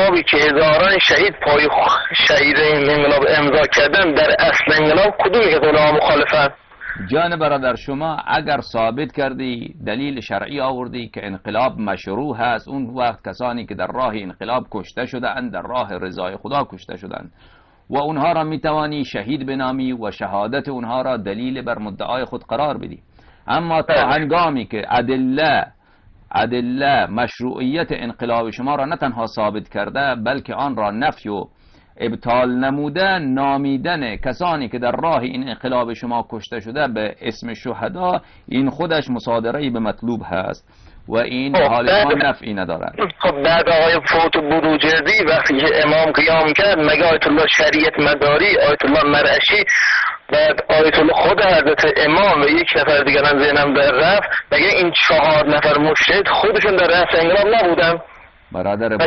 انقلابی که هزاران شهید پای شهید این انقلاب امضا کردن در اصل انقلاب کدومی که علما مخالفن؟ جان برادر، شما اگر ثابت کردی دلیل شرعی آوردی که انقلاب مشروع هست، اون وقت کسانی که در راه انقلاب کشته شدند در راه رضای خدا کشته شدند و اونها را میتوانی شهید بنامی و شهادت اونها را دلیل بر مدعای خود قرار بدی. اما تا هنگامی که ادله مشروعیت انقلاب شما را نه تنها ثابت کرده بلکه آن را نفی و ابطال نموده، نامیدن کسانی که در راه این انقلاب شما کشته شده به اسم شهدا، این خودش مصادره به مطلوب هست و این حال ما نفعی ندارد. خب بعد آقای فوت بروجردی وقتی که امام قیام کرد، مگه آیت الله شریعت مداری، آیت الله مرعشی، بعد آیت الله خود حضرت امام و یک نفر دیگر هم ذهنم در رفت، مگه این 4 نفر مجتهد خودشون در رأس انقلاب نبودن؟ برادر،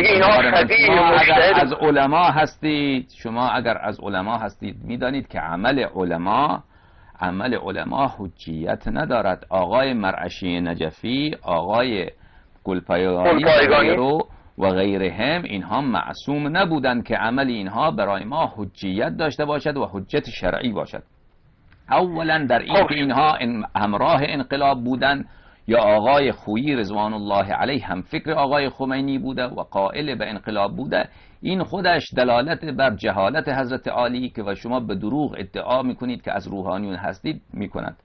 شما اگر از علما هستید میدانید که عمل علما حجیت ندارد. آقای مرعشی نجفی، آقای گلپایگانی و غیرهم، اینها معصوم نبودند که عمل اینها برای ما حجیت داشته باشد و حجت شرعی باشد. اولا در این که اینها همراه انقلاب بودند، یا آقای خویی رضوان الله علیه هم فکر آقای خمینی بوده و قائل به انقلاب بوده، این خودش دلالت بر جهالت حضرت عالی که و شما به دروغ ادعا میکنید که از روحانیون هستید میکنند.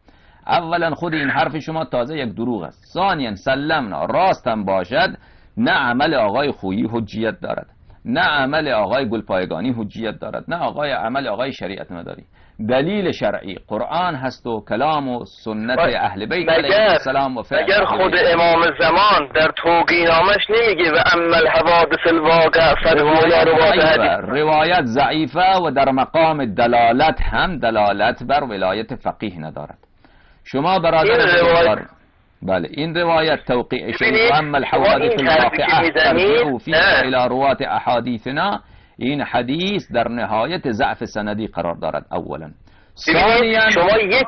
اولا خود این حرف شما تازه یک دروغ است. ثانیا سلمنا، راست هم باشد نه عمل آقای خویی حجیت دارد، نه عمل آقای گلپایگانی حجیت دارد، نه عمل آقای شریعت مداری. دلیل شرعی قرآن هست و کلام و سنت اهل بیت علیهم السلام و فعل. اگر خود امام زمان در توقیه‌نامش نمیگه و اما الحوادث الواقع روایت ضعیفه و در مقام دلالت هم دلالت بر ولایت فقیه ندارد. شما برادر بله، این روایت توقیع شیء و اما الحوادث الواقعه ترجعوا فيها الى روات احادیثنا، این حدیث در نهایت ضعف سندی قرار دارد. اولا ثانیا شما یک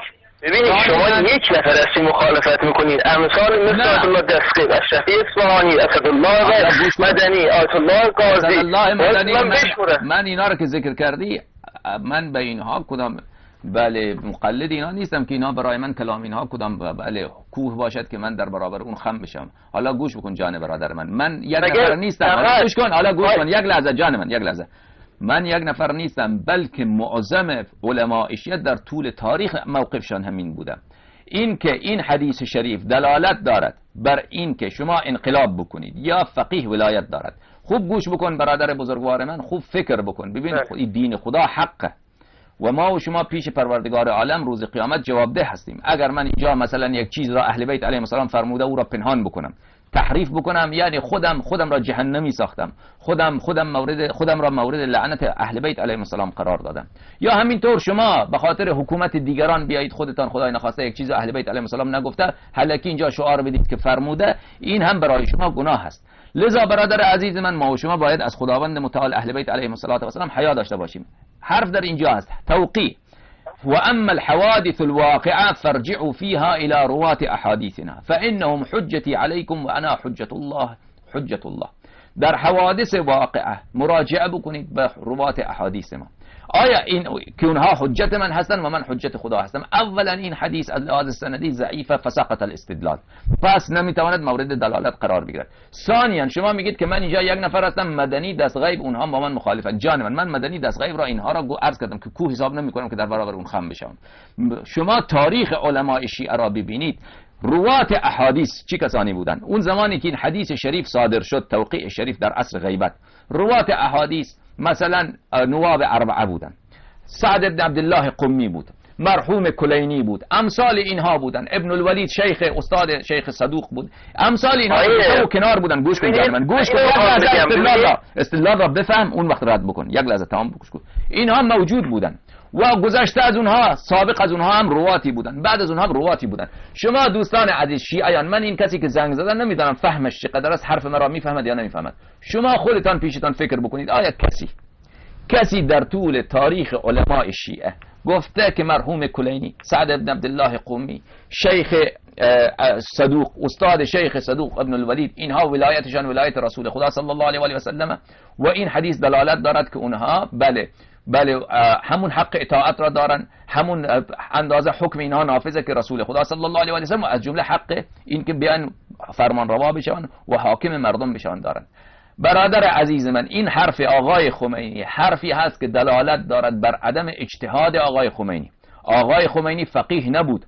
نفر از مخالفت میکنید، امثال مثل آیت الله دسقی، اشرفی اصفهانی، اسدالله مدنی، آیت الله قاضی. من اینا رو که ذکر کردی، من به اینها کدام بله مقلد اینا نیستم که اینا برای من کلام اینها کدام بله کوه باشد که من در برابر اون خم بشم. حالا گوش بکن جان برادر من یک نفر نیستم. گوش کن، حالا گوش کن یک لحظه جان من، یک لحظه. من یک نفر نیستم بلکه معظم علماء شیعه در طول تاریخ موقفشان همین بودم. این که این حدیث شریف دلالت دارد بر این که شما انقلاب بکنید یا فقیه ولایت دارد. خوب گوش بکن برادر بزرگوار من، خوب فکر بکن، ببین دین خدا حقه و ما و شما پیش پروردگار عالم روز قیامت جوابده هستیم. اگر من اینجا مثلا یک چیز را اهل بیت علیهم السلام فرموده او را پنهان بکنم، تحریف بکنم، یعنی خودم را جهنمی ساختم، خودم را مورد لعنت اهل بیت علیهم السلام قرار دادم. یا همینطور شما به خاطر حکومت دیگران بیایید خودتان خدای نخواسته یک چیز اهل بیت علیهم السلام نگفته هلکی اینجا شعار بدید که فرموده، این هم برای شما گناه است. لذا برادر عزیز من، ما و شما باید از خداوند متعال اهل بیت علیهم السلام حیا داشته باشیم. حرف در اینجا است توقیع. و اما الحوادث الواقعه فرجعوا فيها الى روات احاديثنا فانهم حجتي عليكم وانا حجة الله. در حوادث واقعه مراجعه بکنید به روات احادیث ما. آیا این که اونها حجت من هستن و من حجت خدا هستم؟ اولا این حدیث از لحاظ سندی ضعیفه فسقط الاستدلال، پس نمیتواند مورد دلالت قرار بگیرد. ثانیا شما میگید که من اینجا یک نفر هستم مدنی دست غیب، اونها با من مخالفن. جان من مدنی دست غیب را اینها را عرض کردم که کوه حساب نمیکنم که در برابر اون خم بشم. شما تاریخ علماء شیعه را ببینید، روات احادیث چی کسانی بودن؟ اون زمانی که این حدیث شریف صادر شد، توقیع شریف در عصر غیبت، روات احادیث مثلا نواب اربعه بودن، سعد بن عبدالله قمی بود، مرحوم کلینی بود، امثال اینها بودن، ابن الولید شیخ استاد شیخ صدوق بود، امثال اینها و کنار بودن. گوش کن جان من، گوش کن استدلال را بفهم، اون وقت رد بکن. یک لحظه تمام گوش کن. اینها موجود بودن و گذشته از اونها، سابق از اونها هم رواتی بودن، بعد از اونها هم رواتی بودن. شما دوستان عزیز شیعیان، من این کسی که زنگ زدن نمیدونم فهمش چقدر است، حرف مرا میفهمد یا نمیفهمد. شما خودتان پیشتان فکر بکنید، آیا کسی در طول تاریخ علماء شیعه گفته که مرحوم کلینی سعد بن عبدالله قمی شیخ صدوق، استاد شیخ صدوق ابن الولید، اینها ولایتشان ولایت رسول خدا صلی الله علیه و آله و سلم و این حدیث دلالت دارد که اونها بله همون حق اطاعت را دارن، همون اندازه حکم اینها نافذه که رسول خدا صلی الله علیه و آله و سلم، از جمله حق این که بیان فرمان روا بشن و حاکم مردم بشن دارن. برادر عزیز من، این حرف آقای خمینی حرفی هست که دلالت دارد بر عدم اجتهاد آقای خمینی. آقای خمینی فقیه نبود،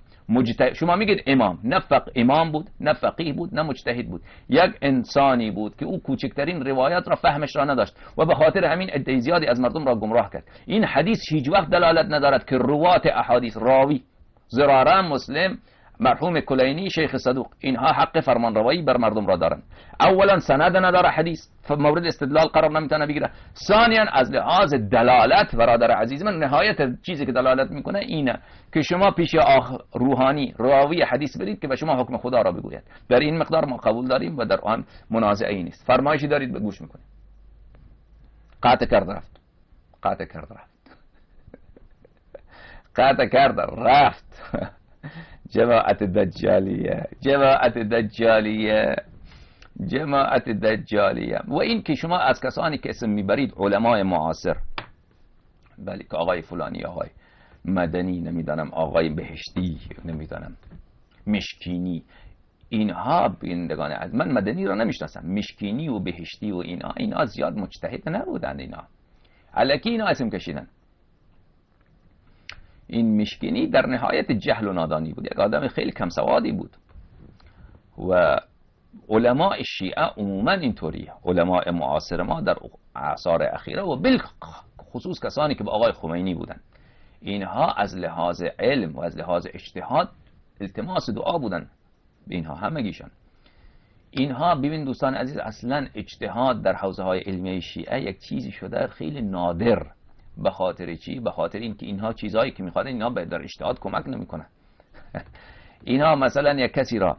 شما میگید امام، نه امام بود، نه فقیه بود، نه مجتهد بود، یک انسانی بود که او کوچکترین روایات را فهمش را نداشت و به خاطر همین عده زیادی از مردم را گمراه کرد. این حدیث هیچ وقت دلالت ندارد که روات احادیث، راوی زراره، مسلم، مرحوم کلینی، شیخ صدوق، اینها حق فرمانروایی بر مردم را دارن. اولا سند نداره حدیث، مورد استدلال قرار نمیتونه بگیره. ثانیا از لحاظ دلالت برادر عزیز من، نهایت چیزی که دلالت میکنه اینه که شما پیش روحانی راوی حدیث برید که به شما حکم خدا را بگوید. در این مقدار ما قبول داریم و در آن منازعه نیست. فرمایشی دارید به گوش میکنید. قطع کرد رفت. جماعت دجالیه. و این که شما از کسانی که اسم میبرید علمای معاصر، بله، که آقای فلانی، آقای مدنی، نمیدانم آقای بهشتی، نمیدانم مشکینی، اینها بینندگان از من مدنی را نمیشناسم، مشکینی و بهشتی و اینا زیاد مجتهد نبودند، اینا الکی اینا اسم کشیدن. این مشکینی در نهایت جهل و نادانی بود، یک آدم خیلی کم سوادی بود. و علماء شیعه عموما اینطوریه، علماء معاصر ما در اعصار اخیره و بالخصوص کسانی که با آقای خمینی بودن، اینها از لحاظ علم و از لحاظ اجتهاد التماس دعا بودن. اینها همگیشان. اینها ببین دوستان عزیز، اصلا اجتهاد در حوزه های علمی شیعه یک چیزی شده خیلی نادر. به خاطر چی؟ به خاطر اینکه اینها چیزایی که میخوادن اینها در اجتهاد کمک نمیکنن. اینها مثلا یک کسی را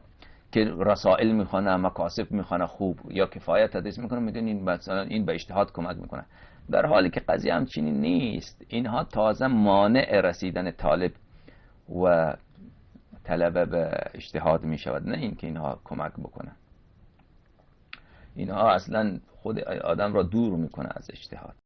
که رسائل میخونه، مکاسب میخونه خوب یا کفایت تدریس میکنه، میدونین مثلا این به اجتهاد کمک میکنه، در حالی که قضیه همچنین نیست. اینها تازه مانع رسیدن طالب و طلبه به اجتهاد میشود، نه اینکه اینها کمک بکنه. اینها اصلا خود آدم را دور میکنه از اجتهاد.